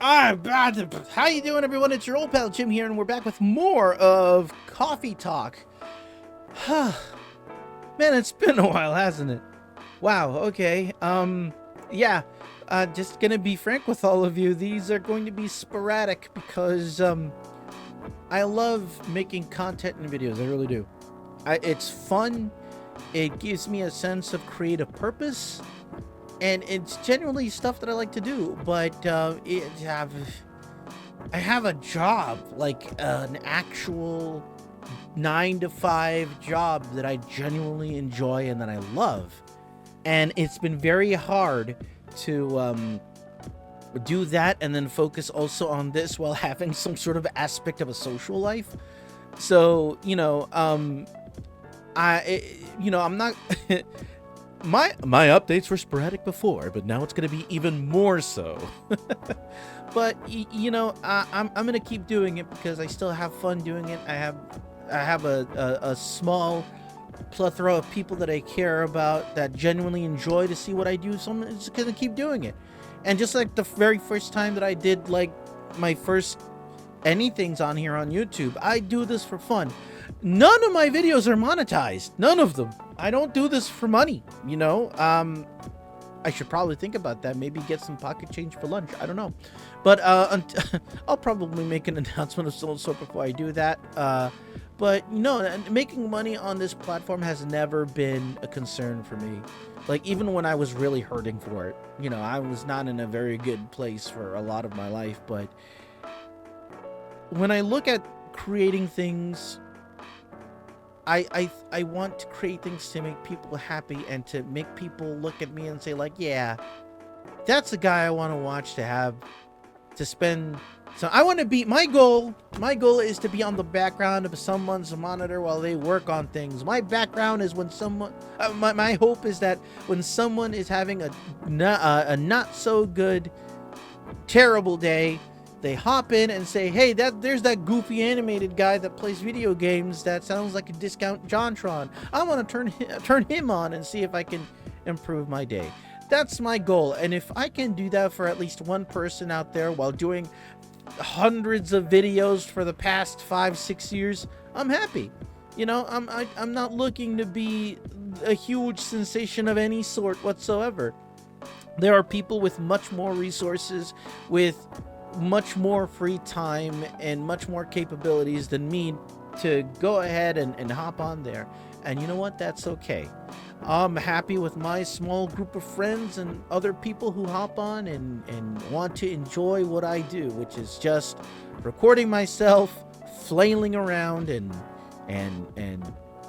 How you doing, everyone? It's your old pal Jim here, and we're back with more of Coffee Talk. Man, it's been a while, hasn't it? Wow, okay. Yeah. Just gonna be frank with all of you. These are going to be sporadic because, I love making content and videos. I really do. It's fun. It gives me a sense of creative purpose. And it's generally stuff that I like to do, but I have a job, like an actual 9 to 5 job that I genuinely enjoy and that I love. And it's been very hard to do that and then focus also on this while having some sort of aspect of a social life. So, I'm not... My updates were sporadic before, but now it's going to be even more so. But I'm going to keep doing it because I still have fun doing it. I have a small plethora of people that I care about that genuinely enjoy to see what I do, so I'm just going to keep doing it. And just like the very first time that I did like my first anythings on here on YouTube, I do this for fun. None of my videos are monetized. None of them. I don't do this for money, I should probably think about that. Maybe get some pocket change for lunch. I don't know. But I'll probably make an announcement of some sort before I do that. But making money on this platform has never been a concern for me. Like, even when I was really hurting for it, I was not in a very good place for a lot of my life. But when I look at creating things, I want to create things to make people happy and to make people look at me and say, like, yeah, that's the guy I want to watch, to spend. So I want to be, my goal is to be on the background of someone's monitor while they work on things. My background is when someone, my hope is that when someone is having a not so good, terrible day, they hop in and say, hey, there's that goofy animated guy that plays video games that sounds like a discount JonTron. I want to turn him on and see if I can improve my day. That's my goal. And if I can do that for at least one person out there while doing hundreds of videos for the past 5-6 years, I'm happy. I'm not looking to be a huge sensation of any sort whatsoever. There are people with much more resources, with much more free time and much more capabilities than me to go ahead and hop on there. And you know what? That's okay. I'm happy with my small group of friends and other people who hop on and want to enjoy what I do, which is just recording myself, flailing around and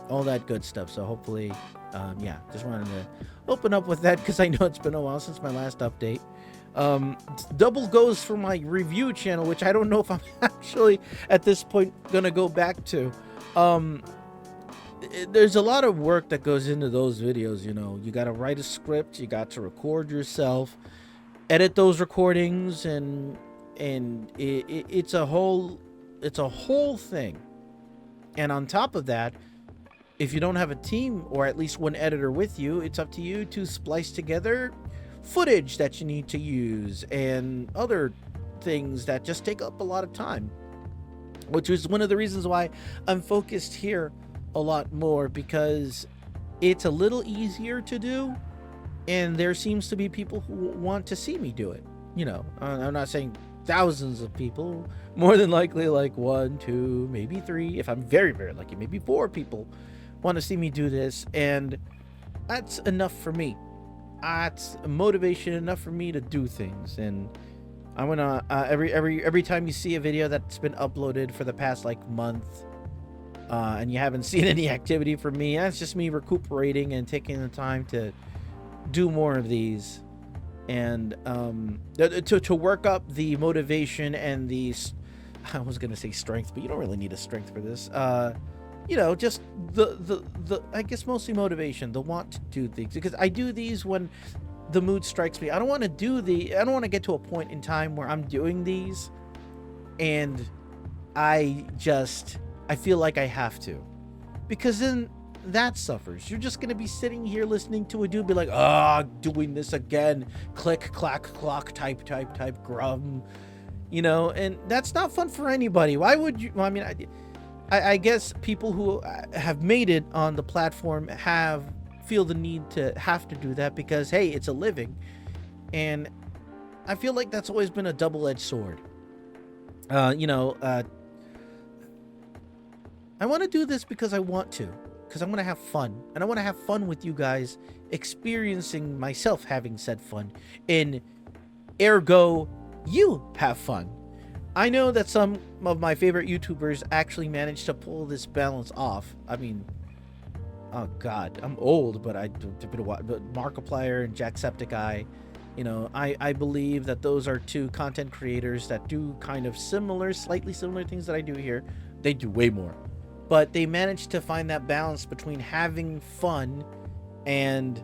all that good stuff. So hopefully, just wanted to open up with that because I know it's been a while since my last update. Double goes for my review channel, which I don't know if I'm actually at this point gonna go back to. There's a lot of work that goes into those videos. You gotta write a script, you got to record yourself, edit those recordings, and it's a whole thing. And on top of that, if you don't have a team or at least one editor with you, it's up to you to splice together footage that you need to use and other things that just take up a lot of time, which is one of the reasons why I'm focused here a lot more, because it's a little easier to do and there seems to be people who want to see me do it. I'm not saying thousands of people, more than likely like 1, 2, maybe 3, if I'm very, very lucky, maybe 4 people want to see me do this, and that's enough for me. It's motivation enough for me to do things. And I'm gonna every time you see a video that's been uploaded for the past like month, and you haven't seen any activity from me, that's just me recuperating and taking the time to do more of these, and to work up the motivation and the, I was gonna say strength, but you don't really need a strength for this. Just the I guess mostly motivation, the want to do things, because I do these when the mood strikes me. I don't want to get to a point in time where I'm doing these and I feel like I have to, because then that suffers. You're just gonna be sitting here listening to a dude be like, doing this again, click, clack, clock, type, grum, You know, and that's not fun for anybody. Why would you? Well, I mean, I guess people who have made it on the platform feel the need to have to do that because, hey, it's a living. And I feel like that's always been a double-edged sword. You know, I want to do this because I want to, because I want to have fun, and I want to have fun with you guys, experiencing myself having said fun, and ergo, you have fun. I know that some of my favorite YouTubers actually managed to pull this balance off. I mean, oh god, I'm old, but but Markiplier and Jacksepticeye, you know, I believe that those are two content creators that do kind of similar, slightly similar things that I do here. They do way more, but they managed to find that balance between having fun and,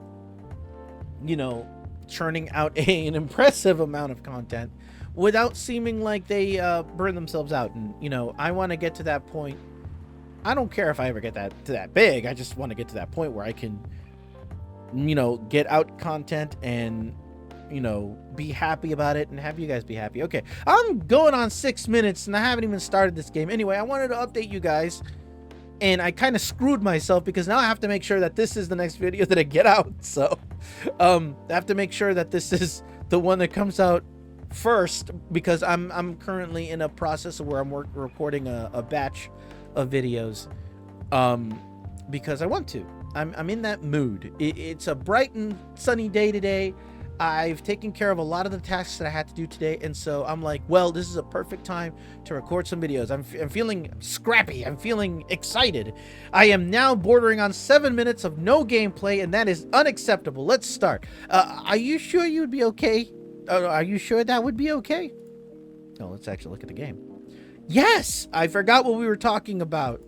you know, churning out an impressive amount of content without seeming like they burn themselves out. And, you know, I want to get to that point. I don't care if I ever get to that big. I just want to get to that point where I can, you know, get out content and, you know, be happy about it and have you guys be happy. Okay, I'm going on 6 minutes and I haven't even started this game. Anyway, I wanted to update you guys, and I kind of screwed myself because now I have to make sure that this is the next video that I get out. So I have to make sure that this is the one that comes out first, because I'm currently in a process where I'm recording a batch of videos, because I want to. I'm in that mood. It's a bright and sunny day today. I've taken care of a lot of the tasks that I had to do today, and so I'm like, well, this is a perfect time to record some videos. I'm feeling scrappy. I'm feeling excited. I am now bordering on 7 minutes of no gameplay, and that is unacceptable. Let's start. Are you sure you'd be okay? Are you sure that would be okay? No, let's actually look at the game. Yes! I forgot what we were talking about.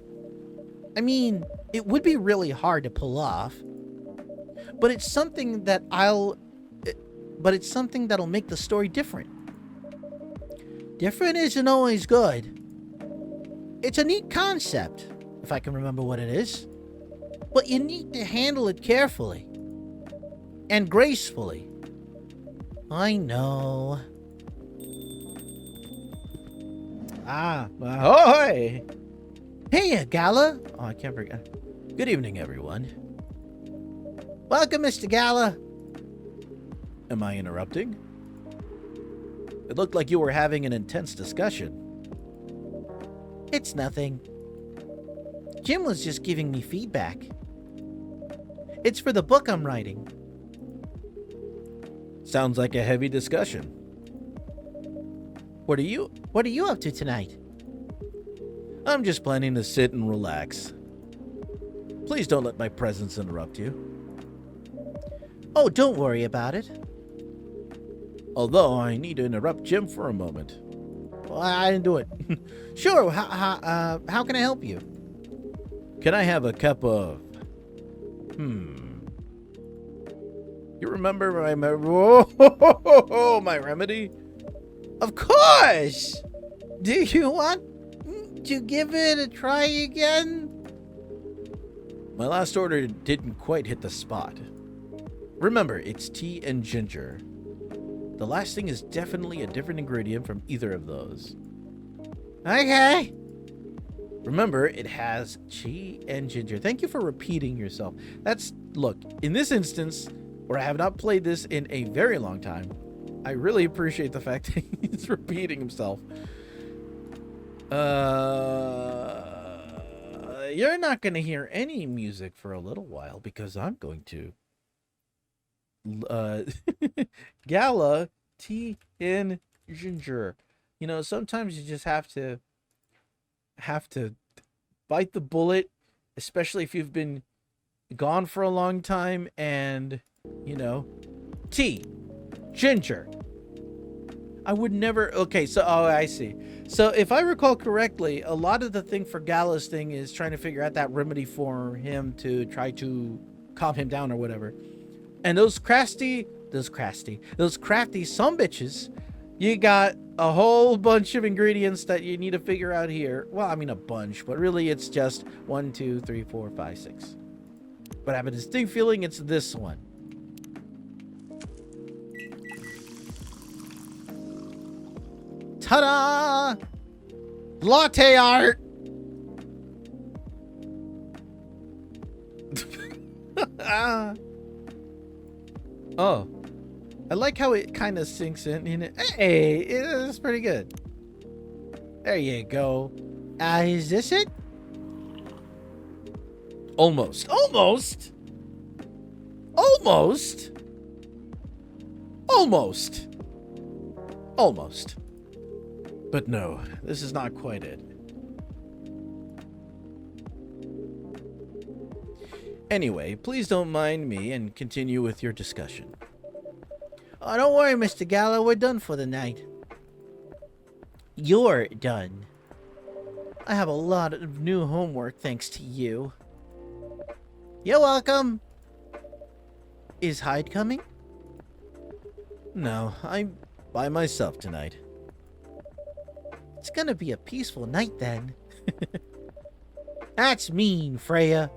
I mean, it would be really hard to pull off, but it's something that it's something that'll make the story different. Different isn't always good. It's a neat concept, if I can remember what it is, but you need to handle it carefully and gracefully. I know. Ahoy! Hey, Gala. Oh, I can't forget. Good evening, everyone. Welcome, Mr. Gala. Am I interrupting? It looked like you were having an intense discussion. It's nothing. Jim was just giving me feedback. It's for the book I'm writing. Sounds like a heavy discussion. What are you up to tonight? I'm just planning to sit and relax. Please don't let my presence interrupt you. Oh, don't worry about it. Although I need to interrupt Jim for a moment. Well, I didn't do it. Sure, how can I help you? Can I have a cup of... You remember my remedy? Of course! Do you want to give it a try again? My last order didn't quite hit the spot. Remember, it's tea and ginger. The last thing is definitely a different ingredient from either of those. Okay. Remember, it has tea and ginger. Thank you for repeating yourself. Look, in this instance, where I have not played this in a very long time, I really appreciate the fact that he's repeating himself. You're not going to hear any music for a little while because I'm going to Gala tea and ginger. You know, sometimes you just have to bite the bullet, especially if you've been gone for a long time. And, you know, tea, ginger. I would never... Okay, so... Oh, I see. So, if I recall correctly, a lot of the thing for Gala's thing is trying to figure out that remedy for him to try to calm him down or whatever. And those crafty sumbitches, you got a whole bunch of ingredients that you need to figure out here. Well, I mean a bunch, but really it's just 1, 2, 3, 4, 5, 6. But I have a distinct feeling it's this one. Ta-da! Latte art! Oh. I like how it kind of sinks in. Hey, it's pretty good. There you go. Is this it? Almost. Almost? Almost? Almost. Almost. But no, this is not quite it. Anyway, please don't mind me and continue with your discussion. Oh, don't worry, Mr. Gallo. We're done for the night. You're done. I have a lot of new homework thanks to you. You're welcome. Is Hyde coming? No, I'm by myself tonight. It's gonna be a peaceful night then. That's mean, Freya.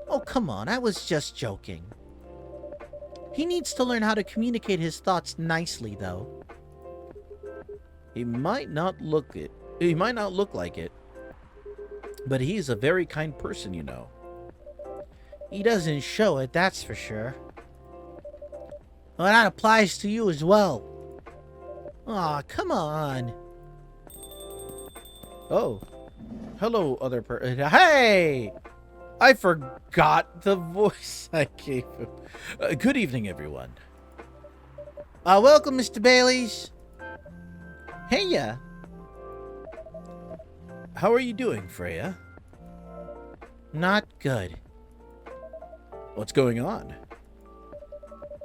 Oh, come on. I was just joking. He needs to learn how to communicate his thoughts nicely, though. He might not look like it, but he's a very kind person, you know. He doesn't show it, that's for sure. Well, that applies to you as well. Aw, come on. Oh. Hello, other person. Hey! I forgot the voice I gave him. Good evening, everyone. Welcome, Mr. Baileys. Heya. How are you doing, Freya? Not good. What's going on?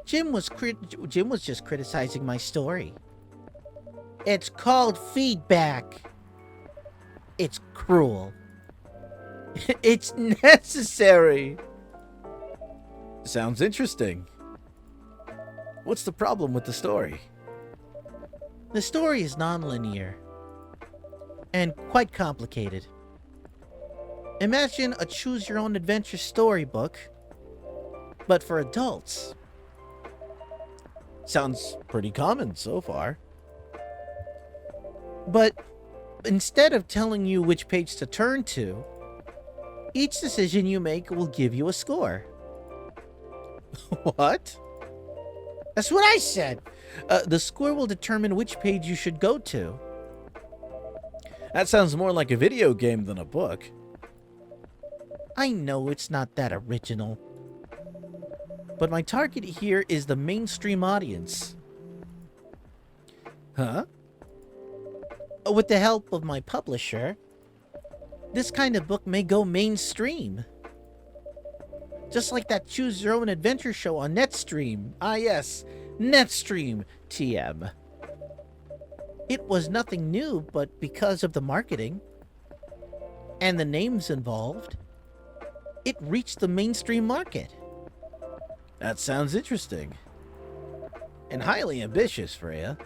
Jim was just criticizing my story. It's called feedback. It's cruel. It's necessary. Sounds interesting. What's the problem with the story? The story is non-linear and quite complicated. Imagine a choose-your-own-adventure storybook, but for adults. Sounds pretty common so far. But instead of telling you which page to turn to, each decision you make will give you a score. What? That's what I said. The score will determine which page you should go to. That sounds more like a video game than a book. I know it's not that original. But my target here is the mainstream audience. Huh? With the help of my publisher, this kind of book may go mainstream. Just like that Choose Your Own Adventure show on Netstream. Ah yes, Netstream TM. It was nothing new, but because of the marketing and the names involved, it reached the mainstream market. That sounds interesting. And highly ambitious, Freya.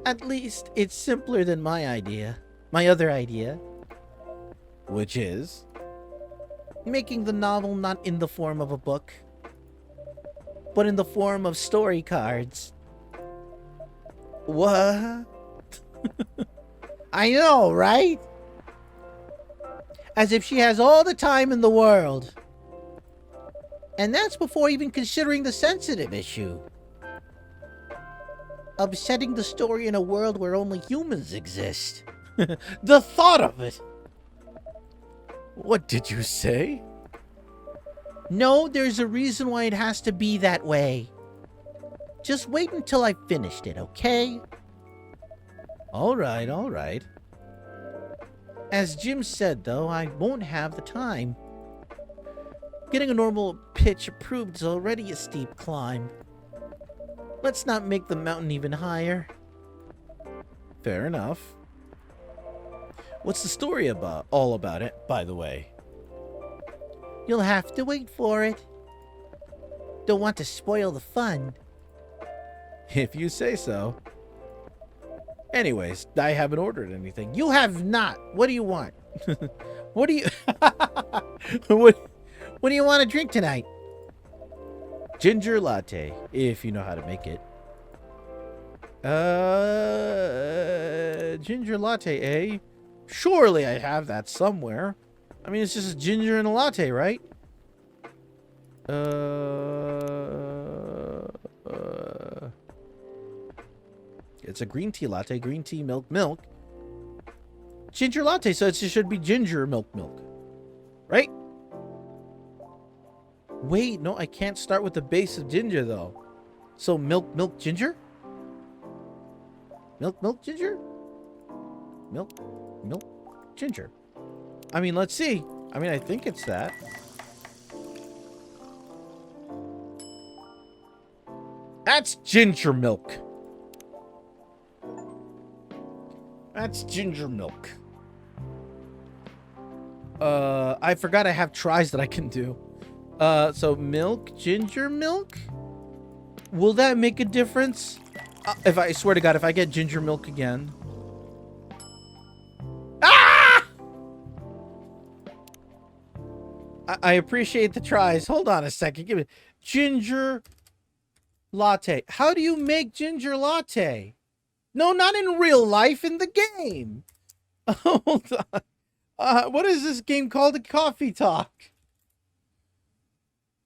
At least it's simpler than my idea. My other idea. Which is? Making the novel not in the form of a book, but in the form of story cards. What? I know, right? As if she has all the time in the world. And that's before even considering the sensitive issue of setting the story in a world where only humans exist. The thought of it! What did you say? No, there's a reason why it has to be that way. Just wait until I've finished it, okay? Alright, alright. As Jim said, though, I won't have the time. Getting a normal pitch approved is already a steep climb. Let's not make the mountain even higher. Fair enough. What's the story all about it, by the way? You'll have to wait for it. Don't want to spoil the fun. If you say so. Anyways, I haven't ordered anything. You have not. What do you want? What do you... what do you want to drink tonight? Ginger latte, if you know how to make it. Ginger latte, eh? Surely I have that somewhere. I mean, it's just ginger and a latte, right? It's a green tea latte, green tea, milk, milk. Ginger latte, so it should be ginger milk, milk. Right? Wait, no, I can't start with the base of ginger, though. So milk, milk, ginger? Milk, milk, ginger? Milk, milk, ginger. I mean, let's see. I mean, I think it's that. That's ginger milk. That's ginger milk. I forgot I have tries that I can do. So milk, ginger milk? Will that make a difference? If I swear to God, if I get ginger milk again. Ah! I appreciate the tries. Hold on a second. Give me ginger latte. How do you make ginger latte? No, not in real life, in the game. Hold on. What is this game called? A Coffee Talk.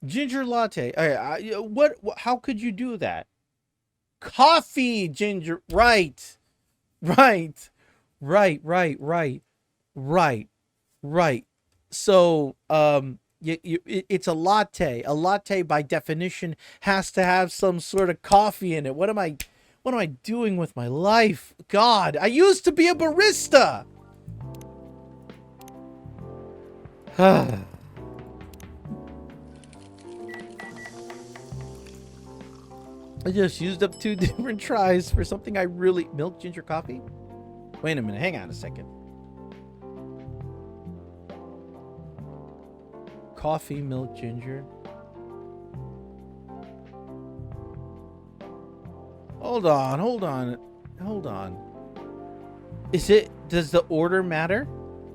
Ginger latte. What? How could you do that? Coffee ginger. Right. So, it's a latte. A latte, by definition, has to have some sort of coffee in it. What am I doing with my life? God, I used to be a barista. I just used up 2 different tries for something I really... Milk, ginger, coffee? Wait a minute. Hang on a second. Coffee, milk, ginger. Hold on. Does the order matter?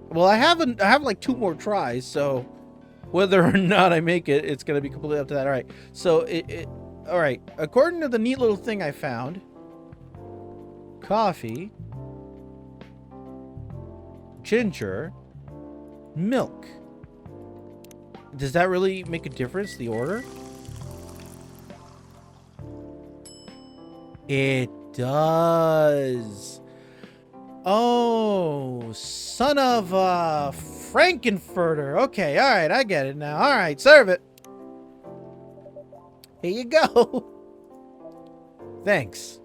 Well, I have like 2 more tries, so whether or not I make it, it's going to be completely up to that. All right. So all right. According to the neat little thing I found, coffee, ginger, milk. Does that really make a difference, the order? It does. Oh, son of a Frankenfurter. Okay, all right, I get it now. All right, serve it. Here you go. Thanks.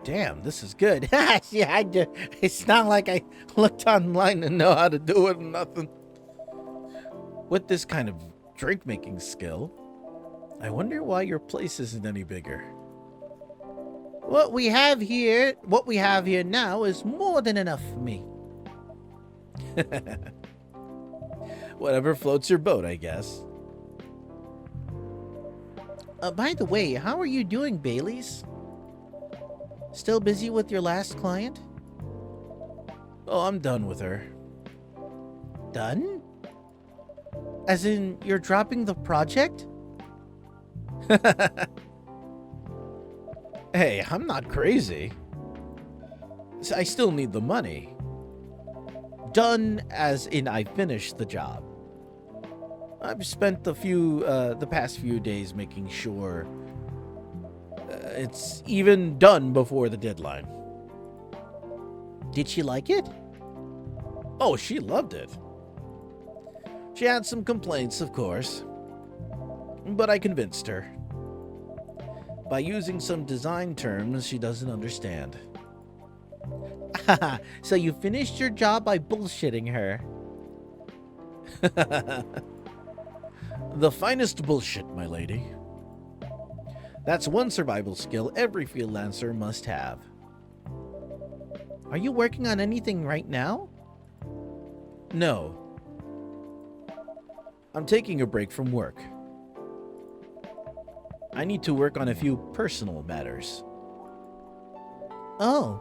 Damn, this is good. Yeah, it's not like I looked online to know how to do it or nothing. With this kind of drink-making skill, I wonder why your place isn't any bigger. What we have here now is more than enough for me. Whatever floats your boat, I guess. By the way, how are you doing, Bailey's? Still busy with your last client? Oh, I'm done with her. Done? As in, you're dropping the project? Hey, I'm not crazy. I still need the money. Done as in I finished the job. I've spent the past few days making sure it's even done before the deadline. Did she like it? Oh, she loved it. She had some complaints, of course, but I convinced her. By using some design terms she doesn't understand. So you finished your job by bullshitting her. The finest bullshit, my lady. That's one survival skill every freelancer must have. Are you working on anything right now? No. I'm taking a break from work. I need to work on a few personal matters. Oh.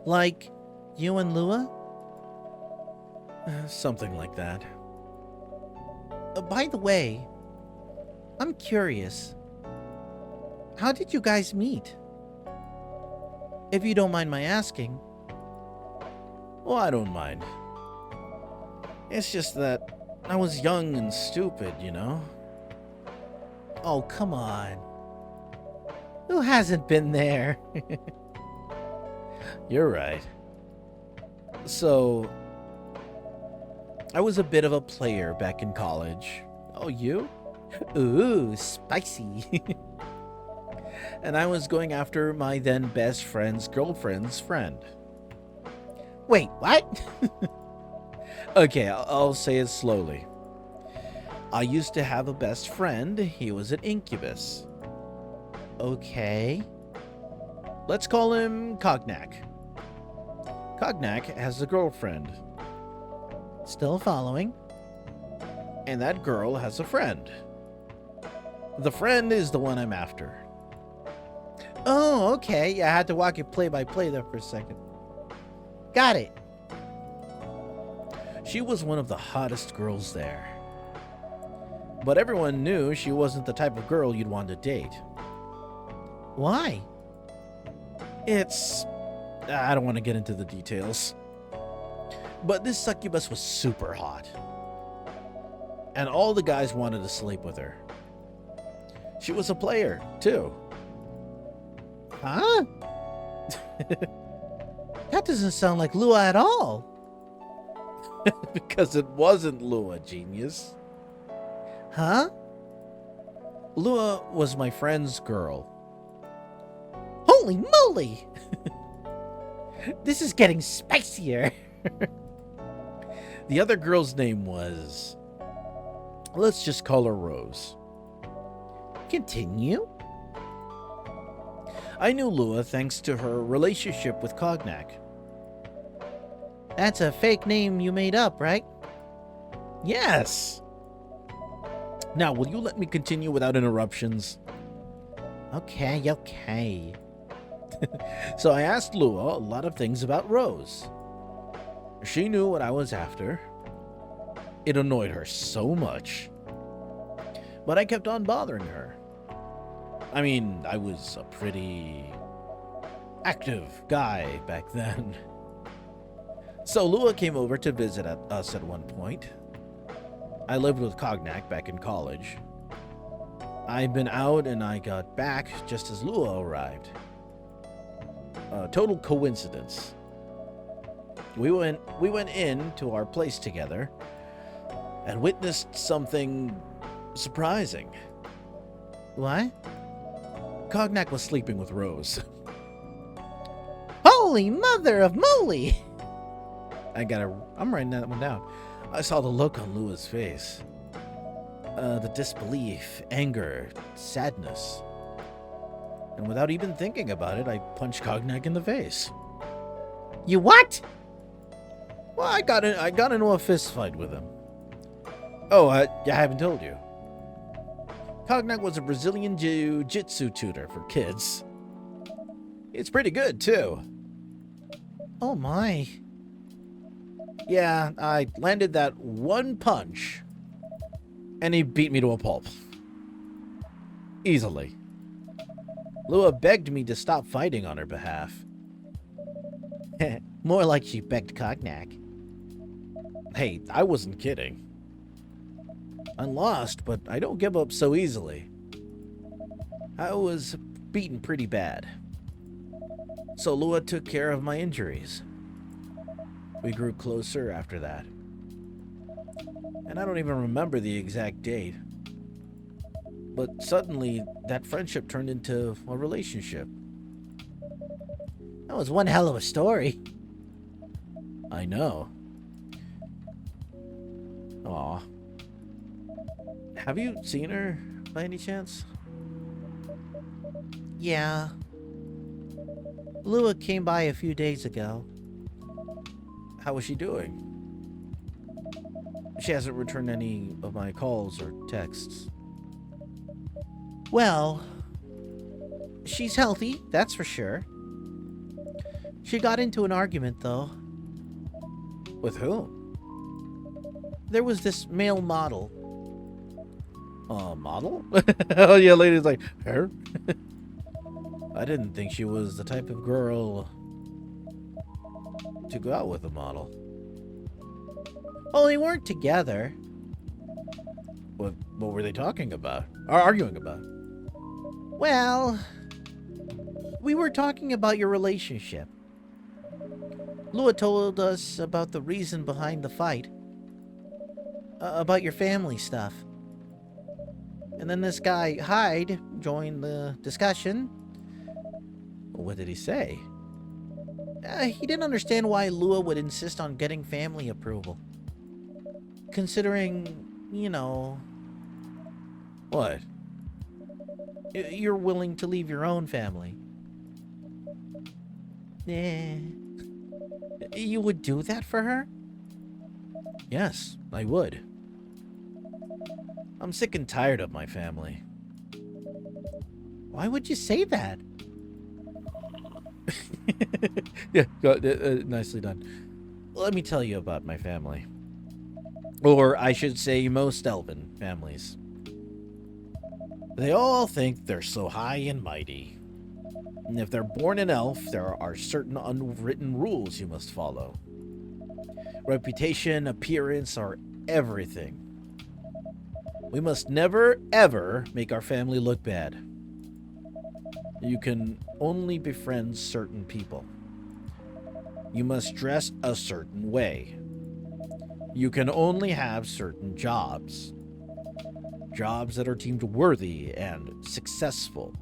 Like you and Lua? Something like that. By the way, I'm curious. How did you guys meet? If you don't mind my asking. Well, I don't mind. It's just that I was young and stupid, you know? Oh, come on. Who hasn't been there? You're right. So, I was a bit of a player back in college. Oh, you? Ooh, spicy. And I was going after my then best friend's girlfriend's friend. Wait, what? Okay, I'll say it slowly. I used to have a best friend. He was an incubus. Okay. Let's call him Cognac. Cognac has a girlfriend. Still following. And that girl has a friend. The friend is the one I'm after. Oh, okay. Yeah, I had to walk it play by play there for a second. Got it. She was one of the hottest girls there. But everyone knew she wasn't the type of girl you'd want to date. Why? I don't want to get into the details. But this succubus was super hot. And all the guys wanted to sleep with her. She was a player, too. Huh? That doesn't sound like Lua at all. Because it wasn't Lua, genius. Huh? Lua was my friend's girl. Holy moly! This is getting spicier. The other girl's name was... Let's just call her Rose. Continue. I knew Lua thanks to her relationship with Cognac. That's a fake name you made up, right? Yes. Now, will you let me continue without interruptions? Okay. So I asked Lua a lot of things about Rose. She knew what I was after. It annoyed her so much. But I kept on bothering her. I mean, I was a pretty active guy back then. So Lua came over to visit us at one point. I lived with Cognac back in college. I'd been out and I got back just as Lua arrived. A total coincidence. We went in to our place together and witnessed something surprising. What? Cognac was sleeping with Rose. Holy mother of moly! I'm writing that one down. I saw the look on Lua's face. The disbelief, anger, sadness. And without even thinking about it, I punched Cognac in the face. You what? Well, I got into a fist fight with him. Oh, I haven't told you. Cognac was a Brazilian jiu-jitsu tutor for kids. It's pretty good, too. Oh my. Yeah, I landed that one punch, and he beat me to a pulp. Easily. Lua begged me to stop fighting on her behalf. More like she begged Cognac. Hey, I wasn't kidding. I'm lost, but I don't give up so easily. I was beaten pretty bad. So Lua took care of my injuries. We grew closer after that. And I don't even remember the exact date. But suddenly, that friendship turned into a relationship. That was one hell of a story. I know. Aw. Have you seen her, by any chance? Yeah. Lua came by a few days ago. How was she doing? She hasn't returned any of my calls or texts. Well, she's healthy, that's for sure. She got into an argument, though. With whom? There was this male model. Model? Oh yeah, lady's like, her? I didn't think she was the type of girl to go out with a model. Oh, they weren't together. What were they talking about? Or arguing about? Well, we were talking about your relationship. Lua told us about the reason behind the fight. About your family stuff. And then this guy, Hyde, joined the discussion. What did he say? He didn't understand why Lua would insist on getting family approval. Considering, you know... What? You're willing to leave your own family. You would do that for her? Yes, I would. I'm sick and tired of my family. Why would you say that? Yeah, nicely done. Let me tell you about my family. Or I should say most elven families. They all think they're so high and mighty. And if they're born an elf, there are certain unwritten rules you must follow. Reputation, appearance are everything. We must never, ever make our family look bad. You can only befriend certain people. You must dress a certain way. You can only have certain jobs. Jobs that are deemed worthy and successful.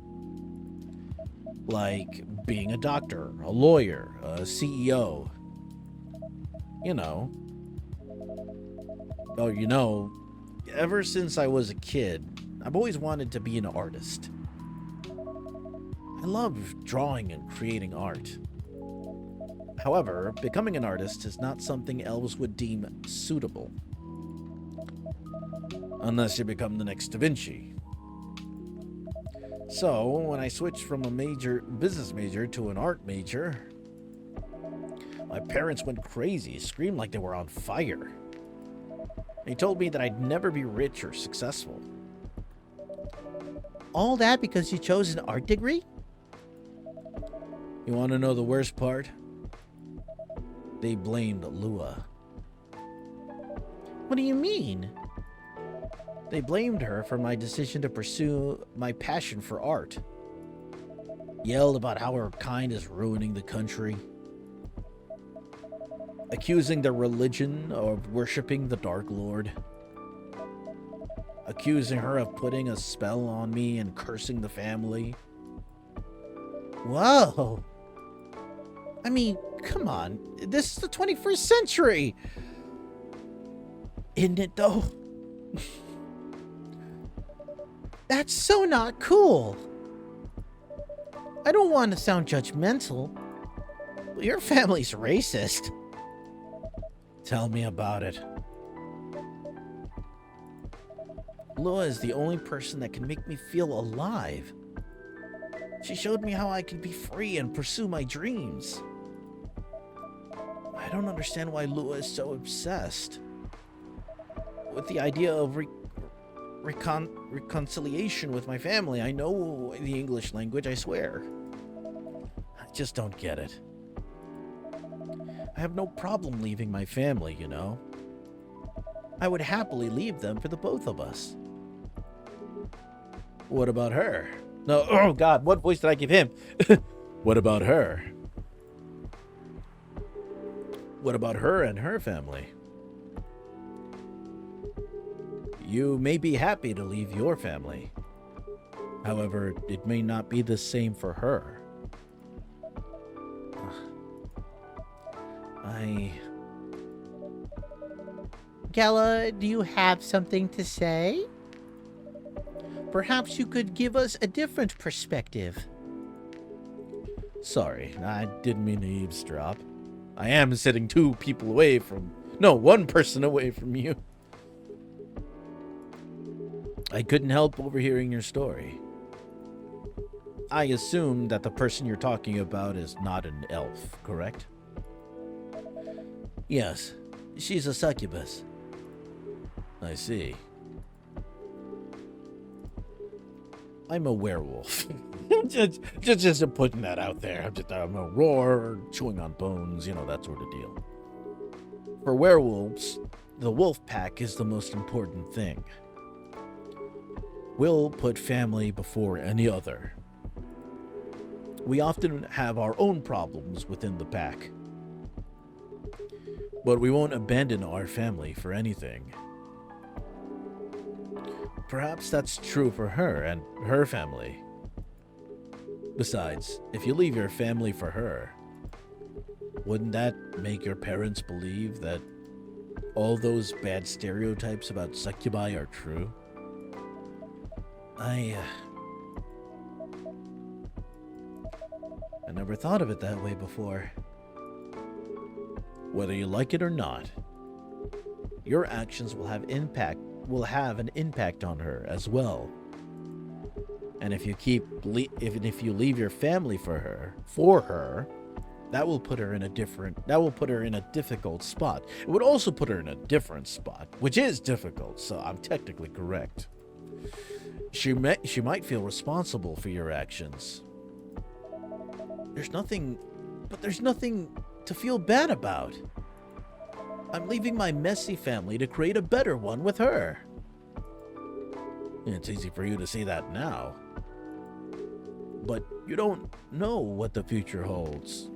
Like being a doctor, a lawyer, a CEO. You know. Oh, you know, ever since I was a kid, I've always wanted to be an artist. I love drawing and creating art. However, becoming an artist is not something elves would deem suitable. Unless you become the next Da Vinci. So, when I switched from a business major to an art major, my parents went crazy, screamed like they were on fire. They told me that I'd never be rich or successful. All that because you chose an art degree? You want to know the worst part? They blamed Lua. What do you mean? They blamed her for my decision to pursue my passion for art. Yelled about how her kind is ruining the country. Accusing their religion of worshipping the Dark Lord. Accusing her of putting a spell on me and cursing the family. Whoa! I mean, come on. This is the 21st century! Isn't it, though? That's so not cool. I don't want to sound judgmental, but your family's racist. Tell me about it. Lua is the only person that can make me feel alive. She showed me how I could be free and pursue my dreams. I don't understand why Lua is so obsessed with the idea of reconciliation with my family. I know the English language, I swear. I just don't get it. I have no problem leaving my family, you know. I would happily leave them for the both of us. What about her? No, oh God, what voice did I give him? What about her? What about her and her family? You may be happy to leave your family. However, it may not be the same for her. Gala, do you have something to say? Perhaps you could give us a different perspective. Sorry, I didn't mean to eavesdrop. I am sitting one person away from you. I couldn't help overhearing your story. I assume that the person you're talking about is not an elf, correct? Yes, she's a succubus. I see. I'm a werewolf. just putting that out there. I'm a roar, chewing on bones, that sort of deal. For werewolves, the wolf pack is the most important thing. We'll put family before any other. We often have our own problems within the pack, but we won't abandon our family for anything. Perhaps that's true for her and her family. Besides, if you leave your family for her, wouldn't that make your parents believe that all those bad stereotypes about succubi are true? I never thought of it that way before. Whether you like it or not, your actions will have an impact on her as well. And if you leave your family for her, that will put her in a difficult spot. It would also put her in a different spot, which is difficult, so I'm technically correct. She might feel responsible for your actions. There's nothing to feel bad about. I'm leaving my messy family to create a better one with her. It's easy for you to say that now, but you don't know what the future holds.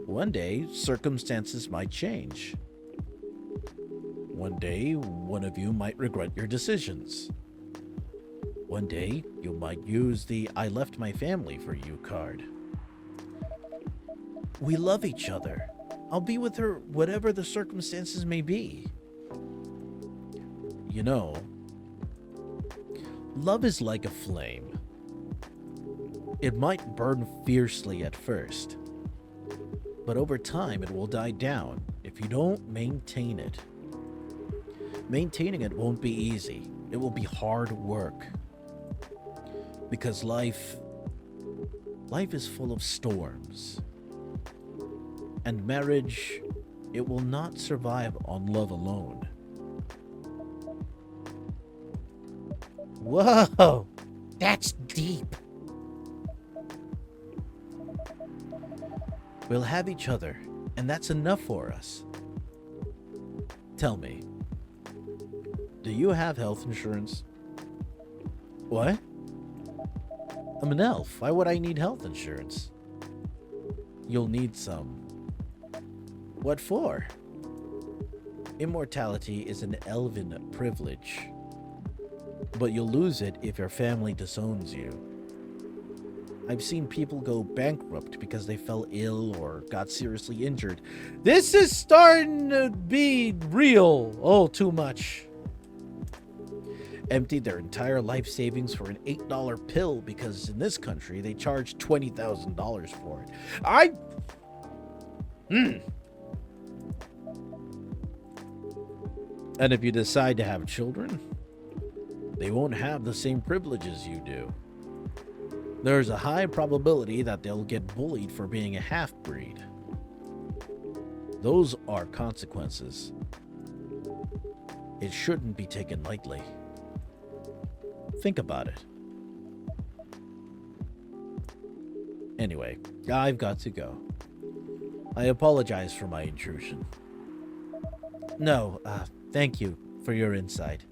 One day, circumstances might change. One day, one of you might regret your decisions. One day, you might use the I left my family for you card. We love each other. I'll be with her whatever the circumstances may be. Love is like a flame. It might burn fiercely at first, but over time it will die down if you don't maintain it. Maintaining it won't be easy. It will be hard work. Because life is full of storms. And marriage, it will not survive on love alone. Whoa, that's deep. We'll have each other, and that's enough for us. Tell me, do you have health insurance? What? I'm an elf. Why would I need health insurance? You'll need some. What for? Immortality is an elven privilege, but you'll lose it if your family disowns you. I've seen people go bankrupt because they fell ill or got seriously injured. This is starting to be real. Oh, too much. Emptied their entire life savings for an $8 pill because in this country they charge $20,000 for it. And if you decide to have children, they won't have the same privileges you do. There's a high probability that they'll get bullied for being a half-breed. Those are consequences. It shouldn't be taken lightly. Think about it. Anyway, I've got to go. I apologize for my intrusion. No, thank you for your insight.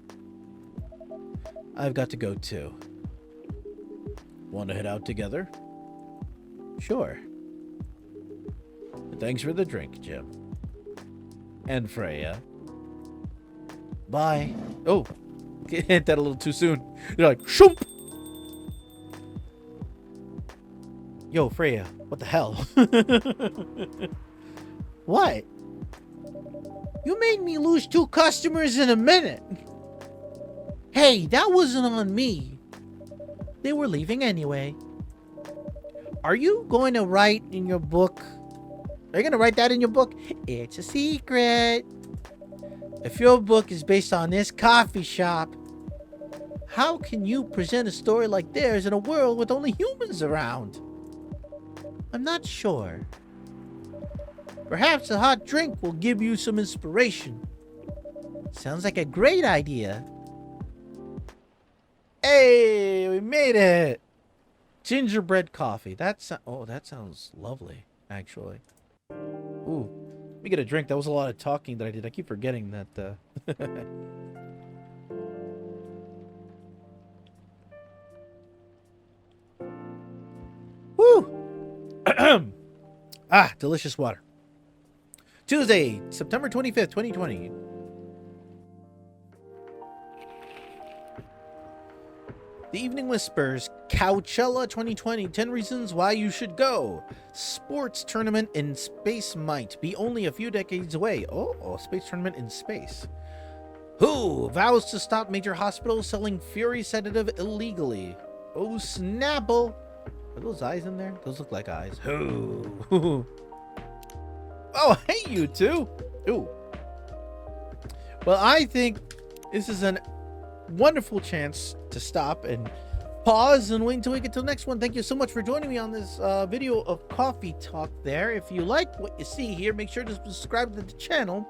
I've got to go too. Want to head out together? Sure. Thanks for the drink, Jim. And Freya. Bye. Oh, hit that a little too soon. You're like, shoomp! Yo, Freya, what the hell? What? You made me lose 2 customers in a minute. Hey, that wasn't on me. They were leaving anyway. Are you going to write in your book? Are you going to write that in your book? It's a secret. If your book is based on this coffee shop, how can you present a story like theirs in a world with only humans around? I'm not sure. Perhaps a hot drink will give you some inspiration. Sounds like a great idea. Hey, we made it. Gingerbread coffee. That sounds lovely, actually. Ooh, let me get a drink. That was a lot of talking that I did. I keep forgetting that. Woo! Delicious water. Tuesday, September 25th, 2020. The Evening Whispers, Coachella 2020, 10 reasons why you should go. Sports tournament in space might be only a few decades away. Oh, space tournament in space. Who vows to stop major hospitals selling Fury sedative illegally? Oh, Snapple. Are those eyes in there? Those look like eyes. Who? Oh, hey, you two. Ooh. Well, I think this is a wonderful chance to stop and pause and wait until we get to the next one. Thank you so much for joining me on this video of coffee talk there. If you like what you see here, make sure to subscribe to the channel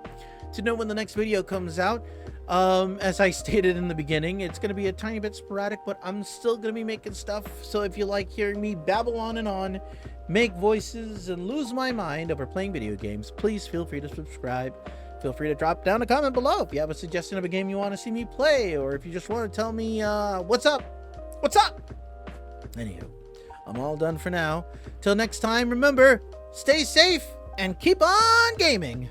to know when the next video comes out. As I stated in the beginning, it's going to be a tiny bit sporadic, but I'm still going to be making stuff. So if you like hearing me babble on, make voices, and lose my mind over playing video games, please feel free to subscribe. Feel free to drop down a comment below if you have a suggestion of a game you want to see me play, or if you just want to tell me what's up. Anywho, I'm all done for now. Till next time, remember, stay safe and keep on gaming.